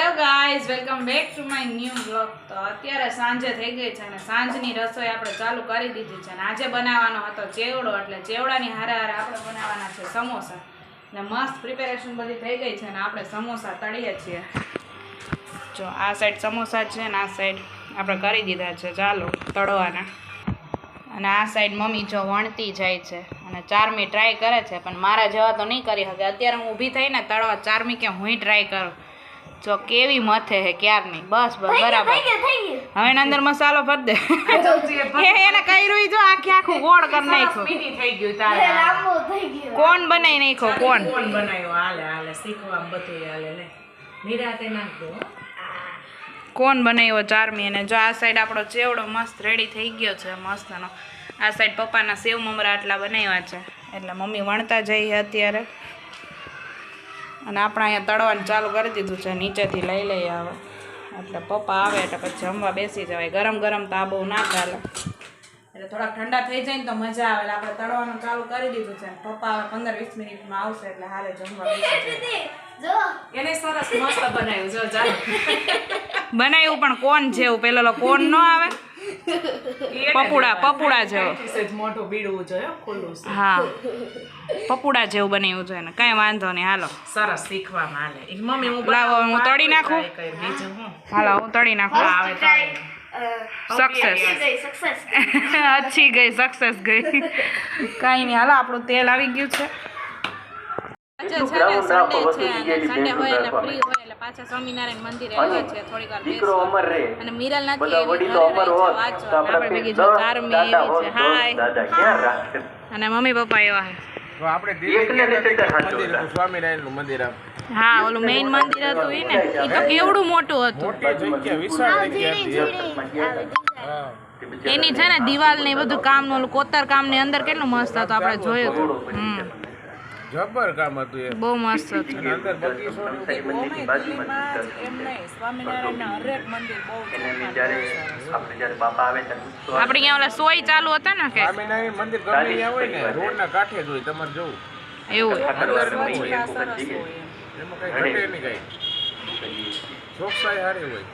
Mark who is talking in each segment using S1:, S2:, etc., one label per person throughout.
S1: Hello guys, welcome back to my new blog. તો અત્યારે સાંજે થઈ ગઈ છે અને સાંજની રસોઈ આપણે ચાલુ કરી દીધી છે અને આજે બનાવવાનો હતો ચેવડો. એટલે ચેવડાની હારે હારે આપણે બનાવવાના છે સમોસા. ને મસ્ત પ્રિપેરેશન બધી થઈ ગઈ છે અને આપણે સમોસા તળીએ છીએ. જો આ સાઈડ સમોસા છે ને આ સાઈડ આપણે કરી દીધા છે ચાલો તળવાના. અને આ સાઈડ મમ્મી જો વણતી જાય છે અને ચારમી ટ્રાય કરે છે, પણ મારા જેવા તો નહીં કરી શકે. અત્યારે હું ઊભી થઈને તળવા ચારમી કે હું ટ્રાય કરું. જો કેવી મથે હે ક્યારની. બસ બસ બરાબર. હવે એના અંદર મસાલો ભર દે. એને કર્યું જો આખે આખું ગોળ કરી નાખ્યું.
S2: થઈ ગયું તારે
S1: કોણ બનાવી નાખ્યો? કોણ
S2: બનાવ્યો? હાલે હાલે શીખવા બધું હાલે લે નિરાતે નાખ દો.
S1: કોણ બનાવ્યો ચારમી. અને જો આ સાઈડ આપણો ચેવડો મસ્ત રેડી થઈ ગયો છે મસ્તનો. આ સાઈડ પપ્પાના સેવ મમરા આટલા બનાવ્યા છે એટલે મમ્મી વણતા જઈએ અત્યારે. અને આપણે અહીંયા તળવાનું ચાલુ કરી દીધું છે, નીચેથી લઈ લઈએ હવે. એટલે પપ્પા આવે એટલે પછી જમવા બેસી જવાય. ગરમ ગરમ તો આ બહુ ના ચાલે, એટલે થોડાક ઠંડા થઈ જાય ને તો મજા આવે. આપણે તળવાનું ચાલુ કરી દીધું છે. પપ્પા હવે 15-20 મિનિટમાં આવશે એટલે હારે જમવા બેસી જાય.
S2: એને સરસ મસ્ત બનાવ્યું જો ચાલ
S1: બનાવ્યું પણ કોણ જેવું પેલો કોણ ન આવે પપુડા જેવો.
S2: મોટું બીડવું જોઈએ ખુલ્લું.
S1: હા પપુડા જેવું બનાવ્યું છે ને કઈ વાંધો નહીં. હાલો
S2: સરસ શીખવામાં હાલે. મમ્મી હું
S1: લાવો હું તળી નાખું.
S2: બીજું હું
S1: હાલો હું તળી નાખું.
S2: આવે
S1: સક્સેસ અચ્છી ગઈ, સક્સેસ ગઈ. કાંઈ નહીં હાલો આપણું તેલ આવી ગયું છે. સન્ડે હોય એટલે ફ્રી હોય એટલે પાછા સ્વામિનારાયણ મંદિરે આવ્યા છે થોડીક વાર બેસવા. અને મિરલ નથી આપણે ભેગી જો ચારમી એવી છે. હાય અને મમ્મી પપ્પા એવા છે. હા ઓલું મેઇન મંદિર હતું એ ને એ તો કેવડું મોટું હતું. એની છે ને દિવાલ ને બધું કામ નું ઓલું કોતર કામ ની અંદર કેટલું મસ્ત હતું આપણે જોયું હતું.
S3: જબર કામ હતું એ
S1: બહુ મસ્ત હતું.
S3: અંદર બગીચો
S1: આપણે અહીંયા ઓલા સોય ચાલુ હતા ને કે
S3: સ્વામિનારાયણ મંદિર ગમે ત્યાં હોય ને રોડ ના કાંઠે જ હોય તમારે જવું.
S1: એવું
S3: અંદર ન હોય એમાં કઈ ઘટે નહીં કઈ ચોકસાઈ સારી હોય.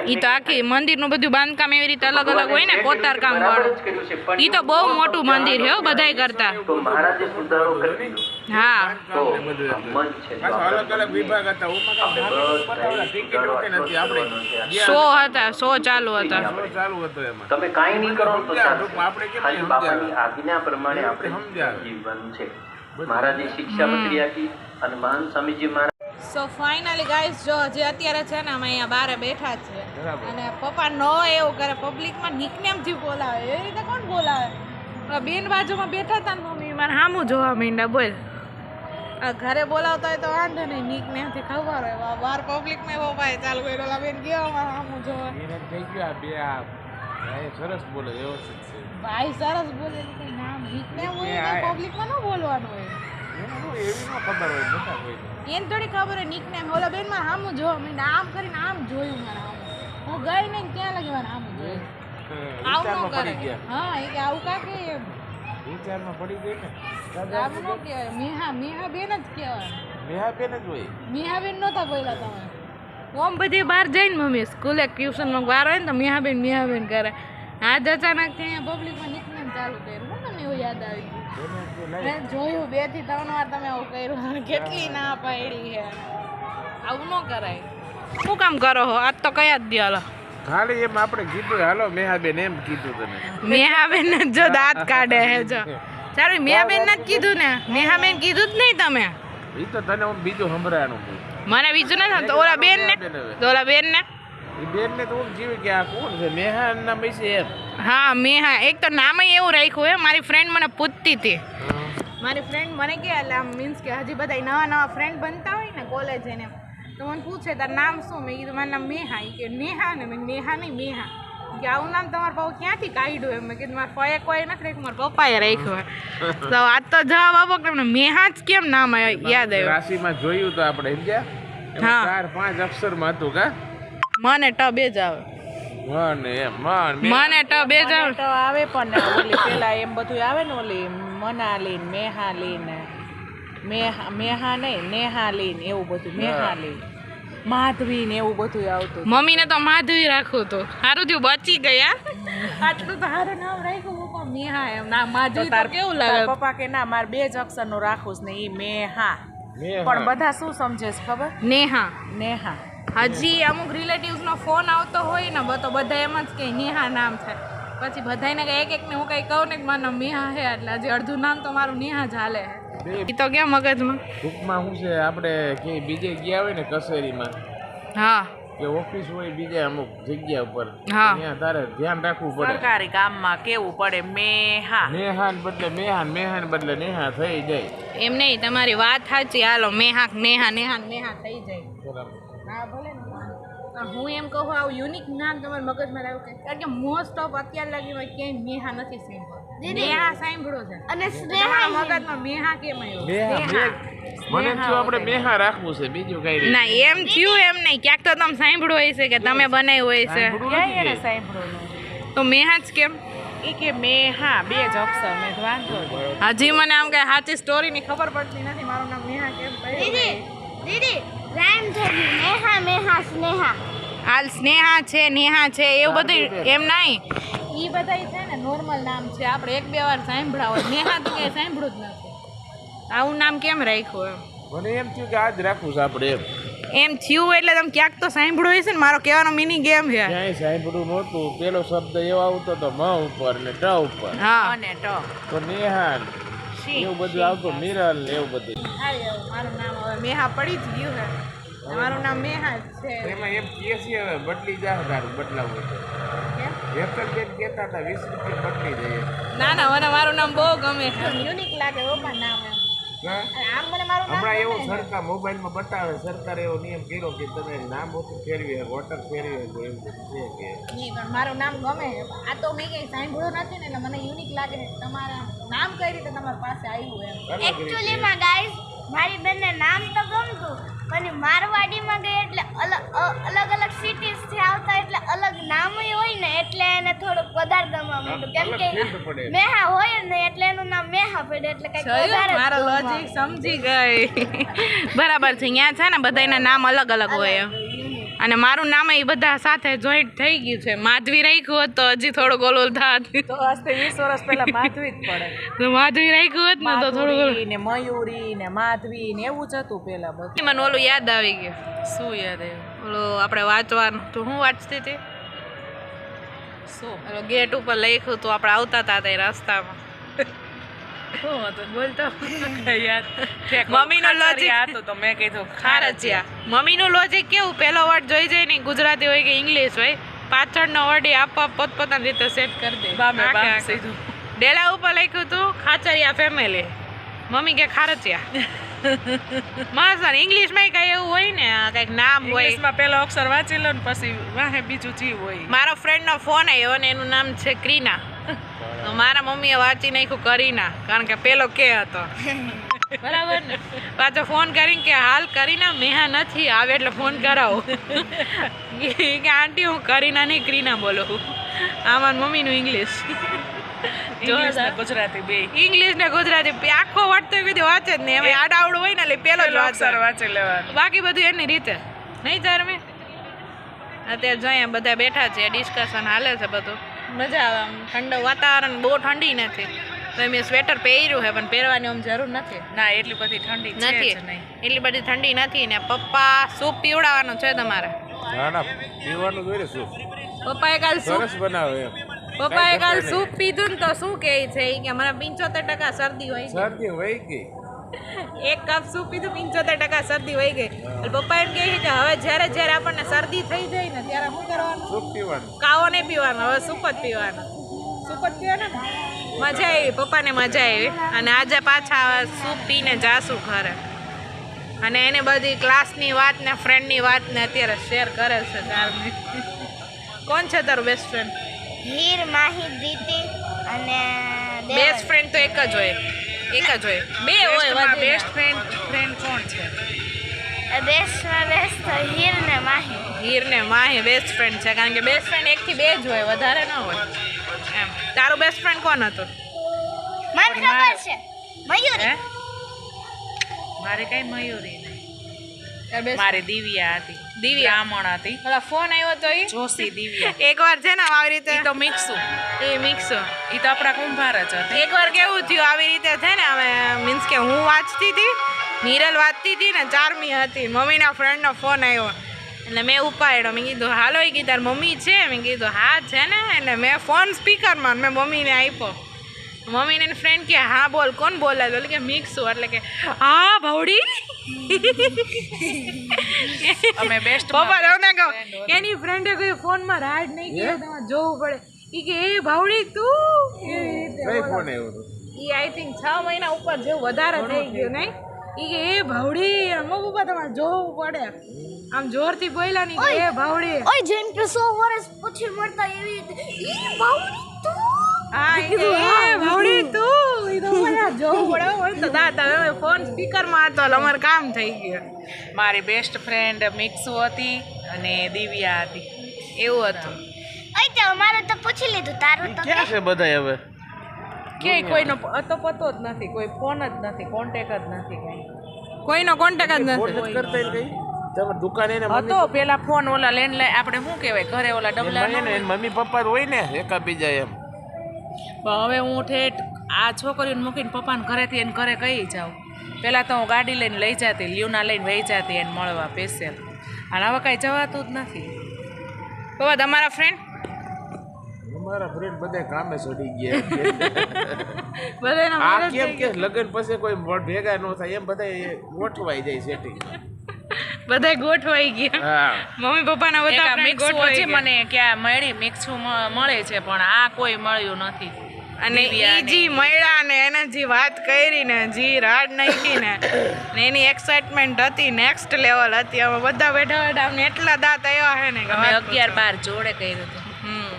S1: ઈ તો આખી મંદિર નું બધું બાંધકામ એવી રીતે અલગ અલગ હોય ને કોતાર કામ વાળું. ઈ તો બહુ મોટું મંદિર છે બધાય કરતા. હા
S3: અલગ અલગ વિભાગ હતા. ટિકિટ નથી આપણે
S1: શો હતા, શો ચાલુ હતા.
S3: ચાલુ હતો એમાં
S4: તમે કાંઈ નહીં કરો તો
S3: આપણે
S4: ખાલી બાપાની આજ્ઞા પ્રમાણે આપણે જીવવાનું છે. મહારાજે શિક્ષા પત્રી આપી અને મહાન સ્વામીજી મહારાજ.
S1: સો ફાઇનલી ગાઈસ જો હજી અત્યારે છે ને અમે અહીંયા બહાર બેઠા છીએ અને પપ્પા નો એવું કરે પબ્લિકમાં નિકનેમ થી બોલાવે. એવી રીતે કોણ બોલાવે? બેન બાજુમાં બેઠા હતા ને મમ્મી મારે સામું જોવા માંડ્યા. બોલ ઘરે બોલાવતા હોય તો વાંધો નહીં, નિકનેમ થી ખબર હોય. બહાર પબ્લિકમાં પપ્પાએ ચાલુ કર્યો બેન ગયો મારે સામું જોવા.
S3: થઈ ગયું બે આ સરસ બોલે વ્યવસ્થિત છે
S1: ભાઈ સરસ બોલે. નામ નિકનેમ હોય તો પબ્લિકમાં ન બોલવાનું હોય.
S3: એવી ન ખબર હોય બધા કોઈ
S1: એને થોડી ખબર હોય નિકનેમ. ઓલા બેન માં સામું જોવા માંડ્યા. આમ કરીને આમ જોયું મારે સામું. હું ગઈ નહીં ત્યાં લગી મારે સામું જોયું. આવું ન કરે. હા એ કે આવું કા કે
S3: વિચારમાં પડી ગઈ ને.
S1: આવું ન કહેવાય. મેહા બેન જ કહેવાય.
S3: મેહા બેન જ હોય.
S1: મેહા બેન નહોતા બોલ્યા તમે. ઓમ બધી બહાર જઈને મમ્મી સ્કૂલે ટ્યુશનમાં વાર હોય ને તો મેહા બેન કરે. આજ અચાનક ત્યાં પબ્લિકમાં નિકનેમ ચાલુ કર્યું. હું તમને એવું યાદ આવી ગયું. મેં જોયું 2 થી 3 વાર તમે આવું કર્યું. કેટલી ના પાડી છે. આવું ન કરાય. શું કામ કરો હો? આજ તો કયા જ દે. હાલો
S3: ખાલી એમ આપણે કીધું હાલો મેહાબેન એમ કીધું તને.
S1: મેહાબેન જો દાંત કાઢે હે જો. સારું મેહાબેન ને જ કીધું ને. મેહાબેન કીધું જ નહીં તમે.
S3: એ તો તને હું બીજું સંભળાનું
S1: મને બીજું નથી તો ઓલા બેન ને
S3: એ બેન ને તો હું જીવી કે આ કોણ છે મેહા નામ છે એમ.
S1: હા મેહા. એક તો નામ એવું રાખ્યું હે. મારી ફ્રેન્ડ મને પૂછતી હતી. મારી ફ્રેન્ડ મને કે એટલે આમ મીન્સ કે હજી બધા નવા ફ્રેન્ડ બનતા હોય ને કોલેજ એને તો મને પૂછે તારું નામ શું? મેં કીધું મારું નામ મેહા. એ કે નેહા ને મેં નેહા નહીં મેહા. કે આવું નામ તમારા પપ્પા ક્યાંથી કાઢ્યું એમ? મેં કીધું મારા ફોએ કોઈ નથી રાખ્યું, મારા પપ્પાએ રાખ્યું. તો આજ તો જવાબ આપો કે તમને મેહા જ કેમ નામ યાદ આવ્યું?
S3: રાશિમાં જોયું તો આપણે સમજ્યા.
S1: હા
S3: 4-5 અક્ષરમાં હતું કા.
S1: મને ટ બે જ આવે. મને ટ બે જ
S2: આવે પણ ઓલી પેલા એમ બધું આવે ને ઓલી મનાલી મેહાલી ને મેહા નહીં નેહાલી ને એવું બધું મેહાલી માધવી ને એવું બધું આવતું
S1: મમ્મીને તો માધવી રાખવું તો સારું થયું બચી ગયા. આટલું તો સારું નામ રાખ્યું પપ્પા મેહા એમ ના માધવી તો કેવું લાગે.
S2: પપ્પા કે ના મારે 2 જ અક્ષરનું રાખવું છે ને એ મેહા
S3: મેહા.
S2: પણ બધા શું સમજે છે ખબર
S1: નેહા.
S2: નેહા
S1: હજી અમુક રિલેટિવ્સનો ફોન આવતો હોય ને તો બધા એમ જ કે નેહા નામ છે. પછી બધાને કે એક એકને હું કંઈ કહું ને કે મારું નામ નેહા છે એટલે હજી અડધું નામ તો મારું નેહા જ હાલે છે. એ તો કેમ મગજમાં.
S3: ટૂંકમાં શું છે આપણે કે બીજે ગયા હોય ને કચેરીમાં
S1: હા
S3: કે ઓફિસ હોય બીજે અમુક જગ્યા ઉપર
S1: હા.
S3: ત્યાં તારે ધ્યાન રાખવું પડે.
S2: સરકારી કામમાં કેવું પડે મેહા
S3: નેહાન બદલે મેહાન બદલે નેહા થઈ જાય.
S1: એમ નહીં તમારી વાત સાચી. હાલો નેહા નેહા થઈ જાય.
S3: બરાબર.
S1: હા ભલે ને. હું એમ કહું આવું યુનિક નામ તમારા મગજમાં આવ્યું કે કારણ કે મોસ્ટ ઓફ અત્યાર લગીમાં ક્યાંય મેહા નથી સાંભળ્યો. નેહા સાંભળ્યો છે અને તમારા મગજમાં મેહા કેમ આવ્યો?
S3: મને થયું આપણે મેહા રાખવું છે બીજું કઈ નહીં.
S1: ના એમ થયું એમ નહીં ક્યાંક તો તમે સાંભળ્યું હોય છે કે તમે બનાવ્યું હોય છે
S2: ક્યાંય એને સાંભળ્યું
S1: તો મેહા જ કેમ?
S2: એ કે મેહા 2 જ અક્ષર મેં તો વાંધો નહીં.
S1: હજી મને આમ કે સાચી સ્ટોરીની ખબર પડતી નથી મારું નામ મેહા કેમ પડ્યું.
S5: દીદી રાઈમ થઈ ગયું મેહા સ્નેહા
S1: હાલ સ્નેહા છે નેહા છે એવું બધું એમ નહીં. એ બધા છે ને નોર્મલ નામ છે આપણે 1-2 વાર સાંભળ્યા હોય. નેહા તો ક્યાંય સાંભળ્યું જ નથી. આવું નામ કેમ રાખ્યું એમ?
S3: મને એમ થયું કે આજ રાખવું છે આપણે
S1: એમ થયું એટલે તમે ક્યાંક તો સાંભળ્યું હશે ને. મારો કહેવાનો મિનિંગ એમ છે.
S3: ક્યાંય સાંભળ્યું નહોતું. પેલો શબ્દ એવો આવતો હતો મ ઉપર ને ટ ઉપર
S1: હા
S2: અને ટ
S3: તો નેહાન એવું બધું આવતું મિરલ ને એવું બધું.
S1: મારું નામ હવે મેહા પડી જ ગયું છે. મારું નામ મેહા જ છે.
S3: એમાં એમ કહે છે હવે બદલી જાય તારું બદલાવું હોય તો એક જ બેન કહેતા હતા 20 રૂપિયા બદલી જઈએ.
S1: ના ના મને મારું નામ બહુ ગમે છે. યુનિક લાગે ઓપા નામ એમ.
S3: હા?
S1: આમ મને મારું નામ
S3: હમણાં એવું
S1: ગમે છે.
S3: સરકાર મોબાઈલમાં બતાવે સરકારે એવો નિયમ કર્યો કે તમે નામ ઓછું ફેરવી વોટર ફેરવી તો એવું બધું છે કે
S1: નહીં પણ મારું નામ ગમે છે. આ તો મેં કંઈ સાંભળ્યું નથી ને એટલે મને યુનિક લાગે છે. તમારા નામ કઈ રીતે તમારી પાસે આવ્યું એમ?
S3: અલગ રીતે.
S5: એકચ્યુઅલીમાં ગાઈસ મારી બેનને નામ તો ગમતું પણ મારવાડીમાં ગઈ એટલે અલગ અલગ સિટીઝથી આવતા એટલે અલગ નામ હોય ને એટલે એને થોડુંક વધારે ગમવા માંડ્યું કેમ
S3: અલગ ફીલ્ડ પડે.
S5: કે મેહા હોય ને એટલે એનું નામ મેહા પડે એટલે કંઈક
S1: જોયું?
S5: વધારે જ
S1: મારો
S5: ગમવા.
S1: લોજિક સમજી ગઈ. બરાબર છે. અહીંયા છે ને બધાના નામ અલગ અલગ હોય એમ. અને મારું નામ એ બધા સાથે જોઈન્ટ થઈ ગયું છે. માધવી રાખ્યું હોત તો હજી થોડુંક ઓલું થાત.
S2: તો આજથી 20 વર્ષ પહેલા માધવી જ પડે
S1: તો માધવી રાખ્યું હોત ને તો થોડુંક
S2: માધુરી ને મયુરી ને માધવી ને એવું જ હતું પેલા બધું.
S1: મને ઓલું યાદ આવી ગયું.
S2: શું યાદ આવ્યું?
S1: ઓલું આપણે વાંચવાનું તો હું વાંચતી હતી
S2: શું
S1: ઓલો ગેટ ઉપર લખ્યું તો આપણે આવતા હતા તે રસ્તામાં.
S2: શું હતું બોલતો યાદ
S1: મમ્મીનો logic.
S2: હતું તો મેં કીધું
S1: ખારચિયા. મમ્મીનું લોજિક કેવું પહેલો વર્ડ જોઈ જાય ને ગુજરાતી હોય કે ઇંગ્લિશ હોય પાછળનો વર્ડ એ આપવા પોતપોતાની રીતે સેટ કરી દે.
S2: બામે બામ
S1: આખે આખું.
S2: સીધું.
S1: ડેલા ઉપર લખ્યું હતું ખાચરિયા ફેમિલી. મમ્મી કે ખારચિયા. માસા ઇંગ્લિશમાં કઈ એવું હોય ને કંઈક નામ હોય.
S2: ઇંગ્લિશમાં પેલો અક્ષર વાંચી લો ને પછી વાહે બીજું જીવ હોય.
S1: મારો ફ્રેન્ડનો ફોન આવ્યો અને એનું નામ છે ક્રીના. તો મારા મમ્મીએ વાંચી નાખ્યું કરીના કારણ કે પેલો કે હતો. બરાબર ને? પાછો ફોન કરીને કે હાલ કરીના મેહા નથી આવે એટલે ફોન કરાવો. કે આંટી હું કરીના નહીં ક્રીના બોલું. આમાં મમ્મીનું ઇંગ્લિશ.
S2: ઇંગ્લિશ ને ગુજરાતી બે
S1: ઇંગ્લિશ ને ગુજરાતી આખો વાંચતો કીધું વાંચે જ નહીં. એમાં આડાવડું હોય ને એટલે પેલો જ
S2: પેલો અક્ષર
S1: વાંચે.
S2: વાંચી લેવાનું.
S1: બાકી બધું એની રીતે નહીં ચારમે. અત્યારે જોઈએ બધા બેઠા છે ડિસ્કશન હાલે છે બધું. મજા આવે આમ ઠંડુ વાતાવરણ બહુ ઠંડી નથી તો મેં સ્વેટર પહેર્યું છે પણ પહેરવાની આમ જરૂર નથી.
S2: ના એટલી બધી ઠંડી છે
S1: નથી
S2: જ નહીં.
S1: એટલી બધી ઠંડી નથી ને પપ્પા સૂપ પીવડાવવાનું છે તમારે.
S3: ના ના પીવાનું જોઈએ શું
S1: પપ્પાએ કાલ સૂપ
S3: સરસ બનાવે એમ
S1: પપ્પાએ કાલ સૂપ પીધું ને તો શું કહે છે ઈ કે મને 75% શરદી હોય છે.
S3: શરદી વહી ગઈ
S1: 1 કપ સૂપ પીધું 75% શરદી હોય ગઈ. એટલે પપ્પા એમ કહે છે કે હવે જ્યારે જ્યારે આપણને શરદી થઈ જાય ને ત્યારે શું કરવાનું?
S3: સૂપ પીવાનું
S1: કાવો નહીં પીવાનો હવે સૂપ જ પીવાનો. સૂપ જ પીવાનો ને મજા આવી. પપ્પાને મજા આવી અને આજે પાછા સૂપ પીને જાશું ઘરે. અને એને બધી ક્લાસની વાત ને ફ્રેન્ડની વાત ને અત્યારે શેર કરે છે. તારની કોણ છે તારું બેસ્ટ ફ્રેન્ડ?
S5: હીર માહી દીતિ અને
S1: બેસ્ટ ફ્રેન્ડ તો એક જ હોય. એક જ હોય. બે હોય વધે
S2: બેસ્ટ ફ્રેન્ડ કોણ છે?
S5: બેસ્ટ તો હીર ને માહી.
S1: હીર ને માહી બેસ્ટ ફ્રેન્ડ છે કારણ કે બેસ્ટ ફ્રેન્ડ 1 થી 2 જ હોય વધારે ન હોય એમ. તારું બેસ્ટ ફ્રેન્ડ કોણ હતું?
S5: મને ખબર છે મયુરી.
S2: હે? મારે કઈ મયુરી નહીં
S1: તાર best
S2: મારે દિવ્યા હતી
S1: દિવ્યા.
S2: બ્રાહ્મણ હતી
S1: ઓલા ફોન આવ્યો તો ઈ
S2: જોશી દિવ્યા
S1: એકવાર છે ને આવી રીતે
S2: ઈ તો મિક્સું
S1: એ મિક્સ
S2: ઈ તો આપણા કુંભાર જ હતા
S1: એકવાર કેવું થયું આવી રીતે છે ને અમે મીન્સ કે હું વાંચતી હતી નિરલ વાંચતી હતી ને ચારમી હતી મમ્મીના ફ્રેન્ડનો ફોન આવ્યો એટલે મેં ઉપાડ્યો મેં કીધું હાલો એ કીધું તાર મમ્મી છે મેં કીધું હા છે ને એટલે મેં ફોન સ્પીકરમાં મેં મમ્મીને આપ્યો મમ્મીને એની ફ્રેન્ડ કે હા બોલ કોણ બોલે એટલે કે મિક્સું એટલે કે હા ભવડી
S2: અમે બેસ્ટ
S1: પપ્પા તમને કહું એની ફ્રેન્ડે કોઈ ફોનમાં રાઈડ નહીં કર્યો તમારે જોવું પડે ઈ કે એ ભાવડી તું એવી રીતે
S3: કઈ
S1: બોલો.
S3: ફોન આવ્યો હતો
S1: ઈ આઈ થિંક 6 મહિના ઉપર જેવું વધારે થઈ ગયું નહીં ઈ કે એ ભાવડી મમ્મી પપ્પા તમારે જોવું પડે આમ જોરથી બોલ્યા નહીં કે એ ભાવડી
S5: ઓય જેમ કે 100 વર્ષ પછી મળતા એવી રીતે ઈ બાવડી તું
S1: હા ઈ કે એ ભાવડી તું ઈ તો મને જોવું પડે હોય તો દાદા ફોન સ્પીકરમાં હતો એટલે અમારે કામ થઈ ગયું
S2: મારી બેસ્ટ ફ્રેન્ડ મિક્સુ હતી અને દિવ્યા હતી
S1: એવું હતું
S5: ઓય તો અમારે તો પૂછી લીધું તારું તો
S3: ક્યાં છે બધા હવે
S2: કે કોઈનો અતો પતો જ નથી કોઈ ફોન જ નથી કોન્ટેક જ નથી કઈ
S1: કોઈનો કોન્ટેક્ટ જ
S3: ફોન
S1: નથી
S3: નથી કરતા એને કઈ તમે દુકાને એને
S2: હતો પેલા ફોન ઓલા લેન્ડલાઈન આપણે શું કહેવાય ઘરે ઓલા ડબલા
S3: મમ્મી ને મમ્મી પપ્પા હોય ને એકા બીજા એમ
S2: પણ હવે હું ઠેઠ આ છોકરીઓને મૂકીને પપ્પાને ઘરેથી એને ઘરે કહી જાઉં પહેલાં તો હું ગાડી લઈને લઈ જતી લ્યુના લઈને વહી જતી એને મળવા સ્પેશિયલ અને હવે કાંઈ જવાતું જ નથી
S1: પપ્પા તમારા ફ્રેન્ડ
S3: અમારા ફ્રેન્ડ બધા કામે ચડી ગયા
S1: બધાના
S3: આ
S1: marriage
S3: કેમ
S1: થઈ
S3: કે લગન પછી કોઈ ભેગા ન થાય એમ બધા ગોઠવાઈ જાય સેટિંગ
S1: ગયા. બધાય ગોઠવાઈ ગયા
S3: હા
S1: મમ્મી પપ્પાના
S2: એક
S1: બધા
S2: આ
S1: friend
S2: મિક્સુ
S1: ગોઠવાઈ
S2: હજી
S1: ગયા.
S2: મને ક્યાં મળી મિક્સુ મળે છે પણ આ કોઈ મળ્યું નથી
S1: અને ઈ જી મળ્યા ને એને જી વાત કરી ને જી રાડ નાખી ને એની એક્સાઇટમેન્ટ હતી નેક્સ્ટ લેવલ હતી અમે બધા બેઠા બેઠા અમને એટલા દાંત આવ્યા છે ને કે
S2: અમે
S1: વાત
S2: 11-12 જોડે કર્યું હતું
S1: હમ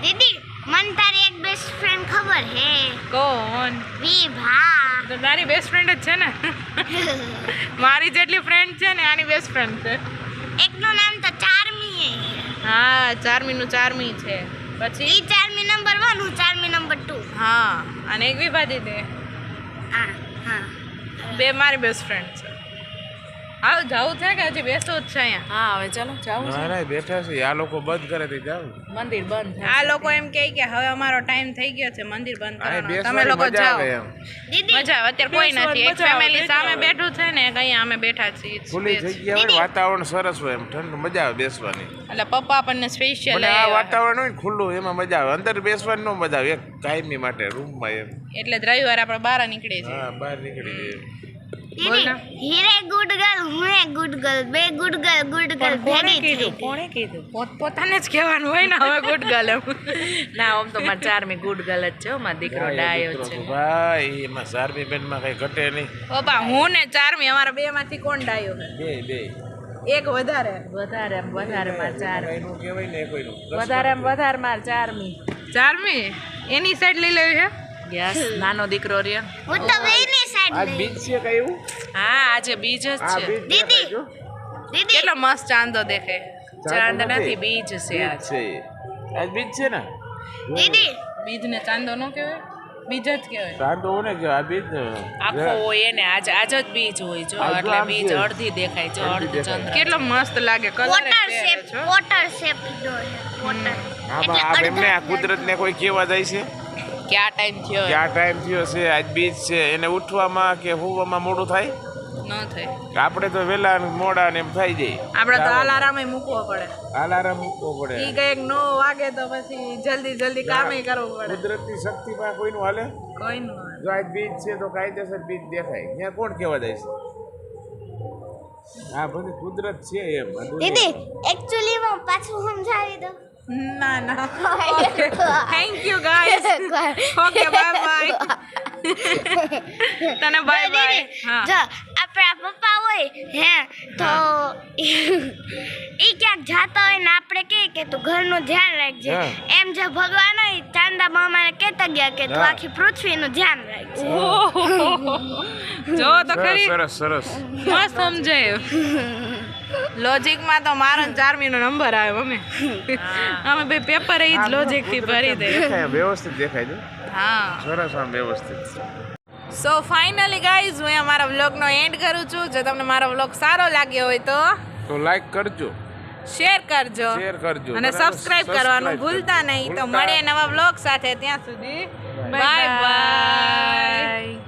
S5: દીદી મને તારી એક બેસ્ટ ફ્રેન્ડ ખબર હે
S1: કોણ
S5: વિભા
S1: તો તારી બેસ્ટ ફ્રેન્ડ જ છે ને મારી જેટલી ફ્રેન્ડ છે ને આની બેસ્ટ ફ્રેન્ડ છે
S5: એકનું નામ તો ચારમી હે
S1: હા ચારમીનું ચારમી છે પછી
S5: ઈ ચારમી નંબર 1 હું ચારમી નંબર 2
S1: હા અને એક વિભા દીદી
S5: હા હા
S1: બે મારી બેસ્ટ ફ્રેન્ડ છે આવ જાવું છે કે હજી બેસવું જ છે અહીંયા
S2: હા હવે ચાલો જાવું
S3: ના ના બેઠા છે આ લોકો બંધ કરે તો જાવ
S2: મંદિર બંધ
S1: આ લોકો એમ કહે કે હવે અમારો ટાઈમ થઈ ગયો છે મંદિર બંધ
S3: આ
S1: કરવાનો તમે
S3: બેસવાની
S1: લોકો
S3: મજા
S1: જાઓ
S3: આવે એમ
S5: દીદી
S1: મજા આવે અત્યારે કોઈ નથી એક
S2: મજા આવે,
S1: ફેમિલી
S2: મજા
S1: સામે
S2: આવે.
S1: બેઠું છે ને એક અહીંયા અમે બેઠા છીએ
S3: ખુલ્લી જગ્યા હોય વાતાવરણ સરસ હોય એમ ઠંડુ મજા આવે બેસવાની
S1: એટલે પપ્પા આપણને સ્પેશિયલ
S3: મને આ વાતાવરણ હોય ને ખુલ્લું એમાં મજા આવે અંદર બેસવાની નો મજા આવે એક કાયમી માટે રૂમમાં એમ
S1: એટલે જ રવિવાર આપણે બહાર નીકળીએ છીએ
S3: હા બહાર નીકળી જઈએ
S5: દીદી હીરે ગુડ ગર્લ હું એ ગુડ ગર્લ બે ગુડ ગર્લ ભેગી થઈ
S2: કોણે કીધું
S1: પોતાને જ કહેવાનું હોય ને હવે ગુડ ગર્લ એમ
S2: ના આમ તો મારા ચારમી ગુડ ગર્લ જ છે હો, મારો દીકરો ડાયો જ છે
S3: ભાઈ એમાં સારમી બેનમાં કઈ ઘટે નહીં
S1: પપ્પા હું ને ચારમી અમારા બે માંથી કોણ ડાયો છે
S3: બે
S1: એક વધારે
S2: વધારે માર ચારમી
S3: કઈનું કહેવાય ને કોઈનું
S2: વધારે માર ચારમી
S1: ચારમી એની સાઈડ લઈ લેવી છે
S2: યસ નાનો દીકરો રહ્યો
S5: હું તો વેની સાઈડ
S3: આજ બીજ છે કઈ એવું
S2: હા આજે બીજ જ
S3: આ
S2: છે
S3: બીજ
S5: દીદી.
S3: દેખાય જો.
S5: દીદી
S1: કેટલો મસ્ત ચાંદો દેખાય
S2: ચાંદ નથી બીજ છે
S3: બીજ
S2: આજ
S3: છે આજ બીજ છે ને
S5: દીદી
S1: બીજને ચાંદો ન કહેવાય બીજ જ કહેવાય
S3: ચાંદો હોય ને કે આ બીજ ને
S2: આખો હોય એને આજ જ બીજ હોય જો
S3: આજ
S2: એટલે
S3: આમ
S2: બીજ
S3: છે.
S2: અડધી દેખાય જો
S3: અડધી
S2: અડધું
S3: દેખાય.
S2: ચંદ્ર
S1: કેટલો મસ્ત લાગે કલર
S5: વોટર શેપ દો વોટર
S3: આમાં એમને આ કુદરતને કોઈ કેવા જાય છે
S1: કે આ ટાઈમ થયો
S3: કે આ ટાઈમ થયો છે આજ બીજ છે એને ઉઠવામાં કે હોવામાં મોડું થાય
S1: ન થાય
S3: કે આપણે તો વહેલા ને મોડા ને એમ થઈ જાય
S1: આપણે તો અલાર્મ મૂકવો પડે
S3: અલાર્મ મૂકવો પડે
S1: ઈ કઈક નો વાગે તો પછી જલ્દી કામે કરવું પડે
S3: કુદરતની શક્તિમાં કોઈનું હાલે
S1: કોઈ નો
S3: જો આજ બીજ છે તો કાયદેસર બીજ દેખાય ત્યાં કોણ કેવા જાય છે આ બધી કુદરત છે એમ આ દુનિયા.
S5: દીદી એકચ્યુઅલી માં પાછું સમજાવી દો
S1: ના thank you guys okay bye bye તને બાય બાય હા
S5: જો આપણા પપ્પા હોય હે તો ઈ ક્યાંક જાતા હોય ને આપણે કહે કે તું ઘરનું ધ્યાન રાખજે
S3: હા.
S5: એમ જે ભગવાન હોય ચાંદા મામાને કહેતા ગયા કે તું
S3: હા.
S5: આખી પૃથ્વીનું ધ્યાન રાખજે
S1: જો તો ખરી
S3: સરસ સરસ
S1: મસ્ત સમજાયું લોજિકમાં તો મારો ને ચારમીનો નંબર આવે મમ્મી અમે બે પેપર એ જ લોજિક થી ભરી દઈએ
S3: દેખાય વ્યવસ્થિત દેખાય છે
S1: હા
S3: સરસ આમ વ્યવસ્થિત
S2: સો ફાઇનલી ગાઈઝ હું અમારા વ્લોગનો એન્ડ કરું છું. જો તમને મારો વ્લોગ સારો લાગ્યો હોય તો
S3: લાઈક કરજો,
S2: શેર કરજો અને સબસ્ક્રાઇબ કરવાનું ભૂલતા નહીં. તો મળીએ નવા વ્લોગ સાથે. ત્યાં સુધી બાય બાય.